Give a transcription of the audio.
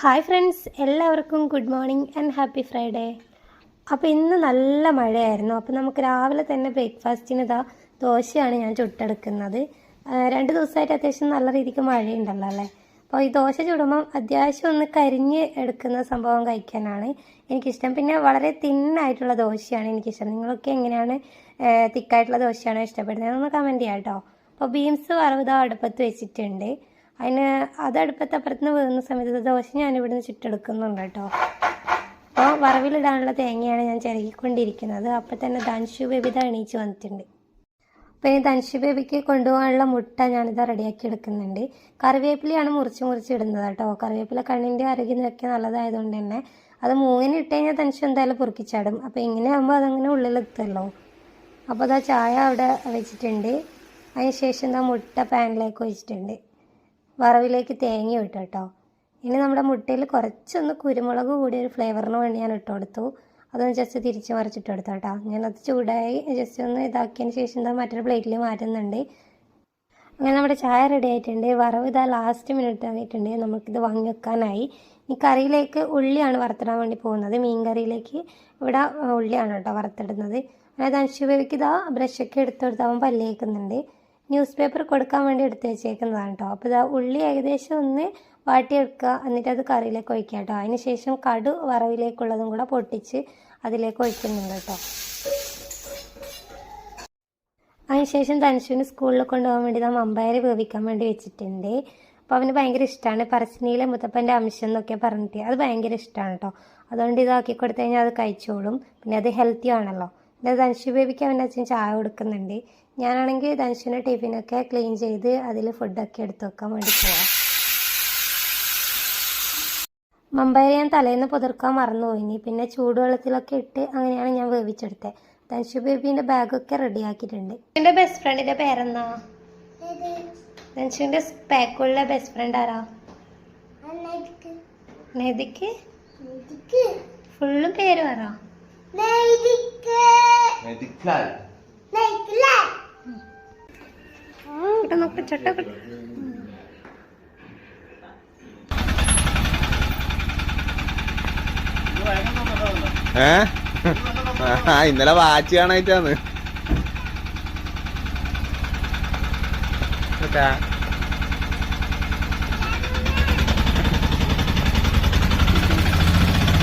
Hi friends, എല്ലാവർക്കും good morning and happy Friday. അപ്പോൾ ഇന്ന് നല്ല മഴയായിരുന്നു. അപ്പോൾ നമുക്ക് രാവിലെ തന്നെ ബ്രേക്ക്ഫാസ്റ്റിന് ദോശയാണ് ഞാൻ ചുട്ടെടുക്കുന്നത്. 2 ദിവസമായിട്ട് അത്യാവശ്യം നല്ല രീതിക്ക് മഴയുണ്ടല്ലോ അല്ലേ. അപ്പോൾ ഈ ദോശ ചുടുമ്പം അത്യാവശ്യം ഒന്ന് കരിഞ്ഞ് എടുക്കുന്ന സംഭവം കഴിക്കാനാണ് എനിക്കിഷ്ടം. പിന്നെ വളരെ തിന്നായിട്ടുള്ള ദോശയാണ് എനിക്കിഷ്ടം. നിങ്ങളൊക്കെ എങ്ങനെയാണ് തിക്കായിട്ടുള്ള ദോശയാണോ ഇഷ്ടപ്പെടുന്നത് ഒന്ന് കമൻറ്റ് ചെയ്യാം കേട്ടോ. അപ്പോൾ ബീൻസ് വറവ് അടുപ്പത്ത് വെച്ചിട്ടുണ്ട്. അതിന് അത് അടുപ്പത്ത് അപ്പുറത്തുനിന്ന് വീഴുന്ന സമയത്ത് ദോശ ഞാനിവിടുന്ന് ചുട്ടെടുക്കുന്നുണ്ട് കേട്ടോ. അപ്പോൾ വറവിലിടാനുള്ള തേങ്ങയാണ് ഞാൻ ചിരകിക്കൊണ്ടിരിക്കുന്നത്. അപ്പോൾ തന്നെ ധൻഷു ബേബി എണീച്ച് വന്നിട്ടുണ്ട്. അപ്പോൾ ഈ ധൻഷു ബേബിക്ക് കൊണ്ടുപോകാനുള്ള മുട്ട ഞാനിത് റെഡിയാക്കി എടുക്കുന്നുണ്ട്. കറിവേപ്പിലയാണ് മുറിച്ച് ഇടുന്നത് കേട്ടോ. കറിവേപ്പില കണ്ണിൻ്റെ ആരോഗ്യത്തിനൊക്കെ നല്ലതായതുകൊണ്ട് തന്നെ അത് മൂങ്ങനെ ഇട്ട് കഴിഞ്ഞാൽ ധൻഷു എന്തായാലും പൊറുക്കിച്ചാടും. അപ്പോൾ ഇങ്ങനെ ആകുമ്പോൾ അതങ്ങനെ ഉള്ളിലെത്തുമല്ലോ. അപ്പോൾ അതാ ചായ അവിടെ വെച്ചിട്ടുണ്ട്. അതിന് ശേഷം മുട്ട പാനിലേക്ക് ഒഴിച്ചിട്ടുണ്ട്. വറവിലേക്ക് തേങ്ങ ഇട്ടു കേട്ടോ. ഇനി നമ്മുടെ മുട്ടയിൽ കുറച്ചൊന്ന് കുരുമുളക് കൂടി ഒരു ഫ്ലേവറിന് വേണ്ടി ഞാൻ ഇട്ട് കൊടുത്തു. അതൊന്ന് ജസ്റ്റ് തിരിച്ച് മറിച്ചിട്ട് കൊടുത്തു കേട്ടോ. ഞാനത് ചൂടായി ജസ്റ്റ് ഒന്ന് ഇതാക്കിയതിന് ശേഷം മറ്റൊരു പ്ലേറ്റിൽ മാറ്റുന്നുണ്ട്. അങ്ങനെ നമ്മുടെ ചായ റെഡി ആയിട്ടുണ്ട്. വറവ് ലാസ്റ്റ് മിനിറ്റ് ആയിട്ടുണ്ട്. നമുക്കിത് വാങ്ങി വെക്കാനായി. ഈ കറിയിലേക്ക് ഉള്ളിയാണ് വറുത്തിടാൻ വേണ്ടി പോകുന്നത്. മീൻ കറിയിലേക്ക് ഇവിടെ ഉള്ളിയാണ് കേട്ടോ വറുത്തിടുന്നത്. അതായത് അൻഷുബേബിക്ക് ബ്രഷൊക്കെ എടുത്തെടുത്താൽ പല്ല് കേൾക്കുന്നുണ്ട്. ന്യൂസ് പേപ്പർ കൊടുക്കാൻ വേണ്ടി എടുത്ത് വെച്ചേക്കുന്നതാണ് കേട്ടോ. അപ്പോൾ ഉള്ളി ഏകദേശം ഒന്ന് വാട്ടിയെടുക്കുക, എന്നിട്ട് അത് കറിയിലേക്ക് ഒഴിക്കുക കേട്ടോ. അതിന് ശേഷം കടു വറവിലേക്കുള്ളതും കൂടെ പൊട്ടിച്ച് അതിലേക്ക് ഒഴിക്കുന്നുണ്ട് കേട്ടോ. അതിനുശേഷം ധനുഷുവിന് സ്കൂളിൽ കൊണ്ടുപോകാൻ വേണ്ടി മമ്പയർ വേവിക്കാൻ വേണ്ടി വെച്ചിട്ടുണ്ട്. അപ്പോൾ അവന് ഭയങ്കര ഇഷ്ടമാണ്. പറശ്ശിനിയിലെ മുത്തപ്പൻ്റെ അംശം എന്നൊക്കെ പറഞ്ഞിട്ട് അത് ഭയങ്കര ഇഷ്ടമാണ് കേട്ടോ. അതുകൊണ്ട് ഇതാക്കി കൊടുത്തു കഴിഞ്ഞാൽ അത് കഴിച്ചോളും. പിന്നെ അത് ഹെൽത്തി ആണല്ലോ. പിന്നെ ധനുഷു ബേബിക്ക് അവൻ്റെ അച്ഛൻ ചായ കൊടുക്കുന്നുണ്ട്. ഞാനാണെങ്കിൽ ധനുഷിൻ്റെ ടിഫിനൊക്കെ ക്ലീൻ ചെയ്ത് അതിൽ ഫുഡൊക്കെ എടുത്ത് വെക്കാൻ വേണ്ടി പോവാം. മമ്പയർ ഞാൻ തലേന്ന് പുതിർക്കാൻ മറന്നുപോയിനി. പിന്നെ ചൂടുവെള്ളത്തിലൊക്കെ ഇട്ട് അങ്ങനെയാണ് ഞാൻ വേവിച്ചെടുത്തത്. ധനുഷു ബേബീൻ്റെ ബാഗൊക്കെ റെഡിയാക്കിയിട്ടുണ്ട്. എൻ്റെ ബെസ്റ്റ് ഫ്രണ്ടിൻ്റെ പേരെന്താ? ധനുഷിൻ്റെ പാക്കുള്ള ബെസ്റ്റ് ഫ്രണ്ട് ആരാ? നദിക്ക്. ഫുള്ളും പേര് പറ. ഇന്നലെ വാച്ച് കാണായിട്ടാണ്.